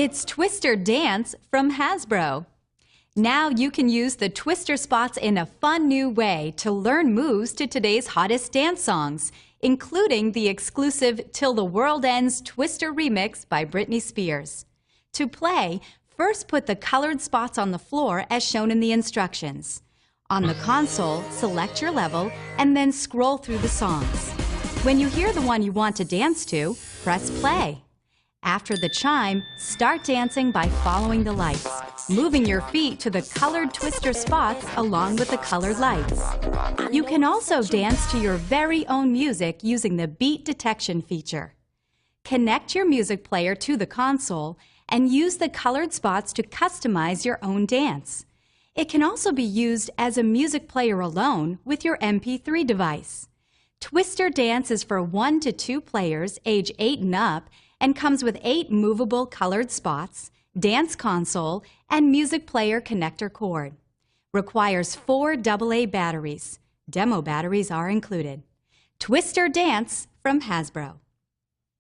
It's Twister Dance from Hasbro. Now you can use the Twister spots in a fun new way to learn moves to today's hottest dance songs, including the exclusive Till the World Ends Twister remix by Britney Spears. To play, first put the colored spots on the floor as shown in the instructions. On the console, select your level and then scroll through the songs. When you hear the one you want to dance to, press play. After the chime, start dancing by following the lights, moving your feet to the colored Twister spots along with the colored lights. You can also dance to your very own music using the beat detection feature. Connect your music player to the console and use the colored spots to customize your own dance. It can also be used as a music player alone with your MP3 device. Twister Dance is for 1 to 2 players age 8 and up and comes with 8 movable colored spots, dance console, and music player connector cord. Requires 4 AA batteries. Demo batteries are included. Twister Dance from Hasbro.